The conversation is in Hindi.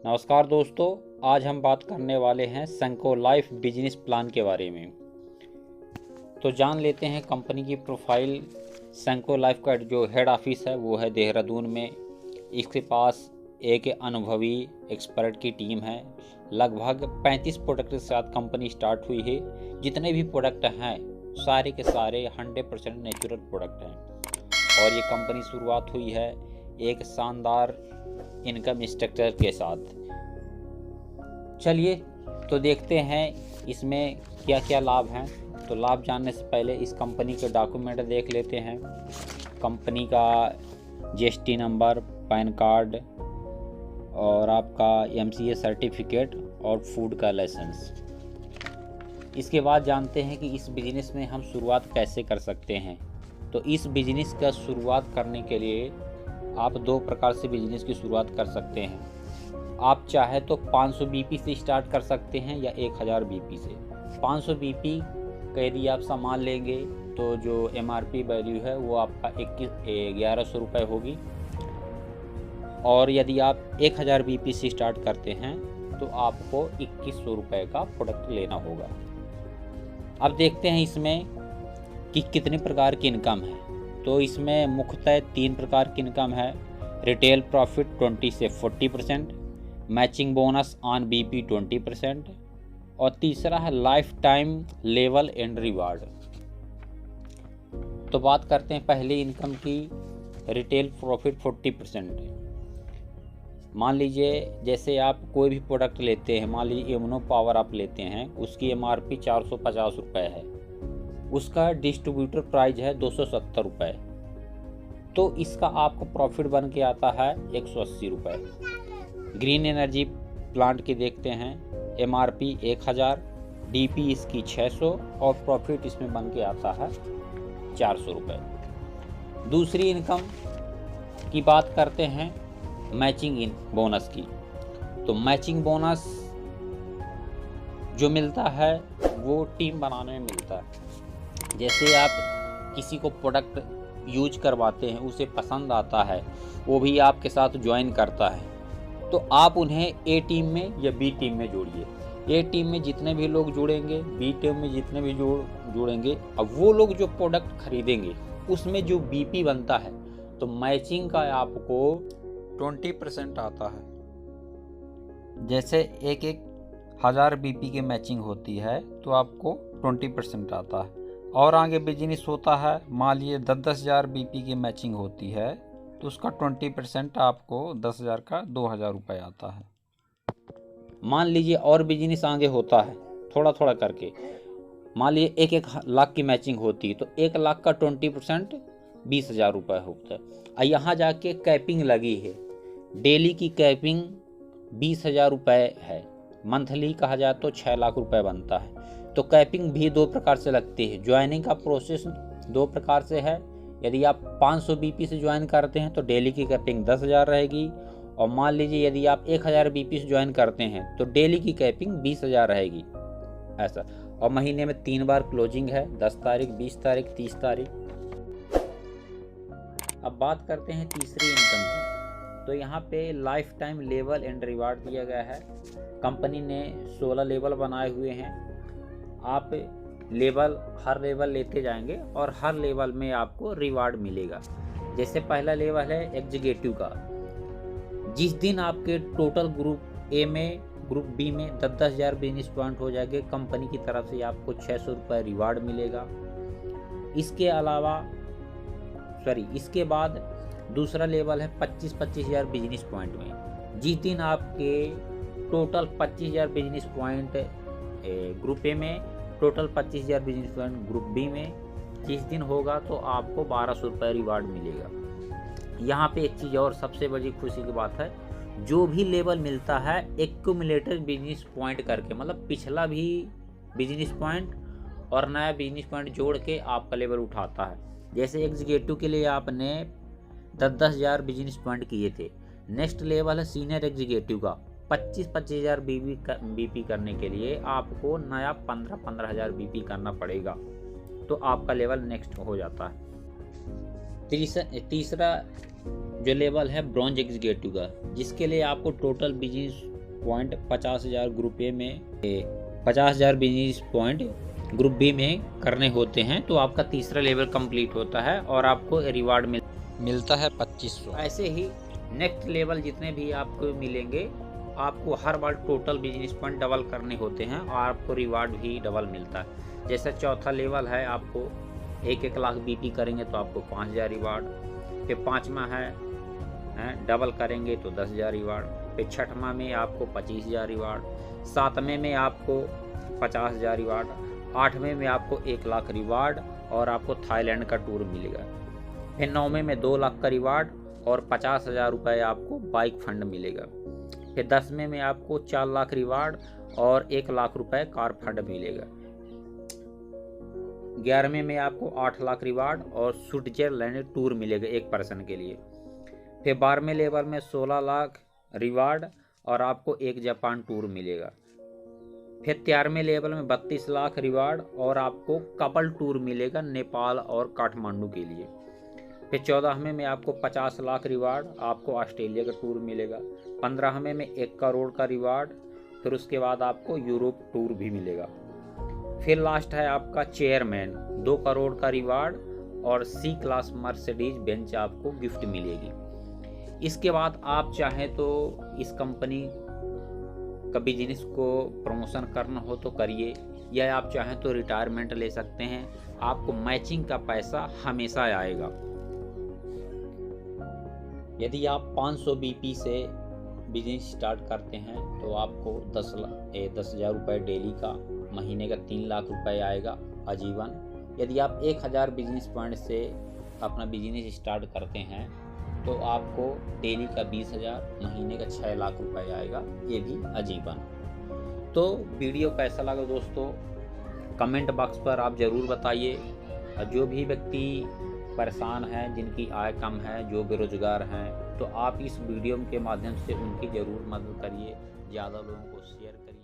नमस्कार दोस्तों, आज हम बात करने वाले हैं सेंको लाइफ बिजनेस प्लान के बारे में। तो जान लेते हैं कंपनी की प्रोफाइल। सेंको लाइफ का जो हेड ऑफिस है वो है देहरादून में। इसके पास एक अनुभवी एक्सपर्ट की टीम है। लगभग 35 प्रोडक्ट के साथ कंपनी स्टार्ट हुई है। जितने भी प्रोडक्ट हैं सारे के सारे 100% नेचुरल प्रोडक्ट हैं और ये कंपनी शुरुआत हुई है एक शानदार इनकम स्ट्रक्चर के साथ। चलिए तो देखते हैं इसमें क्या क्या लाभ हैं। तो लाभ जानने से पहले इस कंपनी के डॉक्यूमेंट देख लेते हैं। कंपनी का जीएसटी नंबर, पैन कार्ड और आपका एमसीए सर्टिफिकेट और फूड का लाइसेंस। इसके बाद जानते हैं कि इस बिज़नेस में हम शुरुआत कैसे कर सकते हैं। तो इस बिज़नेस का शुरुआत करने के लिए आप दो प्रकार से बिजनेस की शुरुआत कर सकते हैं। आप चाहे तो 500 बीपी से स्टार्ट कर सकते हैं या 1000 बीपी से। 500 बीपी का यदि आप सामान लेंगे तो जो एमआरपी वैल्यू है वो आपका 1100 रुपये होगी और यदि आप 1000 बीपी से स्टार्ट करते हैं तो आपको 2100 रुपये का प्रोडक्ट लेना होगा। अब देखते हैं इसमें कि कितने प्रकार की इनकम है। तो इसमें मुख्यतः 3 प्रकार की इनकम है। रिटेल प्रॉफिट 20 से 40%, मैचिंग बोनस ऑन बीपी 20% और तीसरा है life time level and reward. तो बात करते हैं पहले इनकम की। Retail profit 40%। मान लीजिए जैसे आप कोई भी प्रोडक्ट लेते हैं, मान लीजिए इम्यूनो पावर आप लेते हैं, उसकी एमआरपी 450 रुपये है, उसका डिस्ट्रीब्यूटर प्राइस है 270 रुपये, तो इसका आपको प्रॉफिट बन के आता है 180 रुपये। ग्रीन एनर्जी प्लांट की देखते हैं, एमआरपी 1000, डीपी इसकी 600 और प्रॉफिट इसमें बन के आता है 400 रुपये। दूसरी इनकम की बात करते हैं मैचिंग बोनस की। तो मैचिंग बोनस जो मिलता है वो टीम बनाने में मिलता है। जैसे आप किसी को प्रोडक्ट यूज करवाते हैं, उसे पसंद आता है, वो भी आपके साथ ज्वाइन करता है, तो आप उन्हें ए टीम में या बी टीम में जोड़िए। ए टीम में जितने भी लोग जुड़ेंगे, बी टीम में जितने भी जुड़ेंगे, अब वो लोग जो प्रोडक्ट खरीदेंगे उसमें जो बीपी बनता है तो मैचिंग का आपको 20% आता है। जैसे एक 1000 बीपी की मैचिंग होती है तो आपको 20% आता है। और आगे बिजनेस होता है, मान लीजिए 10,000 बीपी की मैचिंग होती है तो उसका 20% आपको 10,000 का 2000 रुपये आता है। मान लीजिए और बिजनेस आगे होता है थोड़ा थोड़ा करके। मान लीजिए 1 लाख की मैचिंग होती है तो 1 लाख का 20% 20,000 रुपये होता है। और यहाँ जाके कैपिंग लगी है, डेली की कैपिंग 20,000 रुपये है, मंथली कहा जाए तो 6 लाख रुपये बनता है। तो कैपिंग भी 2 प्रकार से लगती है। ज्वाइनिंग का प्रोसेस 2 प्रकार से है। यदि आप 500 बीपी से ज्वाइन करते हैं तो डेली की कैपिंग 10,000 रहेगी और मान लीजिए यदि आप 1000 बीपी से ज्वाइन करते हैं तो डेली की कैपिंग 20,000 रहेगी ऐसा। और महीने में 3 बार क्लोजिंग है, 10 तारीख, 20 तारीख, 30 तारीख। अब बात करते हैं तीसरी इनकम की। तो यहाँ पे life time level and reward दिया गया है। कंपनी ने 16 लेवल बनाए हुए हैं। आप हर लेवल लेते जाएंगे और हर लेवल में आपको रिवार्ड मिलेगा। जैसे पहला लेवल है एग्जीक्यूटिव का। जिस दिन आपके टोटल ग्रुप ए में, ग्रुप बी में 10,000 बिजनेस पॉइंट हो जाएंगे, कंपनी की तरफ से आपको 600 रुपये रिवार्ड मिलेगा। इसके बाद दूसरा लेवल है 25,000 बिजनेस पॉइंट में। जिस दिन आपके total 25,000 business point group A में, total 25,000 business point group B में जिस दिन होगा तो आपको 1200 रुपये रिवार्ड मिलेगा। यहाँ पे एक चीज़ और सबसे बड़ी खुशी की बात है, जो भी लेवल मिलता है एक्यूमुलेटेड बिजनेस पॉइंट करके, मतलब पिछला भी बिजनेस पॉइंट और नया बिजनेस पॉइंट जोड़ के आपका लेवल उठाता है। जैसे एग्जीक्यूटिव के लिए आपने 10,000 बिजनेस पॉइंट किए थे, नेक्स्ट लेवल है सीनियर एग्जीक्यूटिव का। 25,000 बीपी करने के लिए आपको नया 15,000 बीपी करना पड़ेगा तो आपका लेवल नेक्स्ट हो जाता है। तीसरा जो लेवल है ब्रॉन्ज एग्जीक्यूटिव का, जिसके लिए आपको total business point 50,000 group A में 50,000 बिजनेस पॉइंट ग्रुप बी में करने होते हैं तो आपका तीसरा लेवल कंप्लीट होता है और आपको रिवार्ड मिलता है 2500। ऐसे ही नेक्स्ट लेवल जितने भी आपको मिलेंगे, आपको हर बार टोटल बिजनेस पॉइंट डबल करने होते हैं और आपको रिवार्ड भी डबल मिलता है। जैसे चौथा लेवल है, आपको 1 लाख बीटी करेंगे तो आपको 5,000 रिवार्ड। फिर पाँचवा है डबल करेंगे तो 10,000 रिवार्ड। फिर छठवां में आपको 25,000 रिवार्ड। सातवें में आपको 50,000 रिवार्ड। आठवें में आपको 1 लाख रिवार्ड और आपको थाईलैंड का टूर मिलेगा। फिर 9वें में 2 लाख का रिवार्ड और 50,000 रुपये आपको बाइक फंड मिलेगा। फिर 10वें में आपको 4 लाख रिवार्ड और 1 लाख रुपए कार फंड मिलेगा। 11वें में आपको 8 लाख रिवार्ड और स्विट्जरलैंड टूर मिलेगा 1 पर्सन के लिए। फिर 12वें लेवल में 16 लाख रिवार्ड और आपको 1 जापान टूर मिलेगा। फिर 13वें लेवल में 32 लाख रिवार्ड और आपको कपल टूर मिलेगा नेपाल और काठमांडू के लिए। फिर 14वें में आपको 50 लाख रिवार्ड, आपको ऑस्ट्रेलिया का टूर मिलेगा। 15वें में 1 करोड़ का रिवार्ड, फिर उसके बाद आपको यूरोप टूर भी मिलेगा। फिर लास्ट है आपका चेयरमैन, 2 करोड़ का रिवार्ड और सी क्लास मर्सिडीज बेंच आपको गिफ्ट मिलेगी। इसके बाद आप चाहें तो इस कंपनी का बिजनेस को प्रमोशन करना हो तो करिए, या आप चाहें तो रिटायरमेंट ले सकते हैं। आपको मैचिंग का पैसा हमेशा आएगा। यदि आप 500 BP से बिजनेस स्टार्ट करते हैं तो आपको 10,000 रुपये डेली का, महीने का 3 लाख रुपए आएगा आजीवन। यदि आप 1,000 बिजनेस पॉइंट से अपना बिजनेस स्टार्ट करते हैं तो आपको डेली का 20,000, महीने का 6 लाख रुपए आएगा, ये भी आजीवन। तो वीडियो कैसा लगा दोस्तों, कमेंट बॉक्स पर आप ज़रूर बताइए। और जो भी व्यक्ति परेशान हैं, जिनकी आय कम है, जो बेरोजगार हैं, तो आप इस वीडियो के माध्यम से उनकी ज़रूर मदद करिए, ज़्यादा लोगों को शेयर करिए।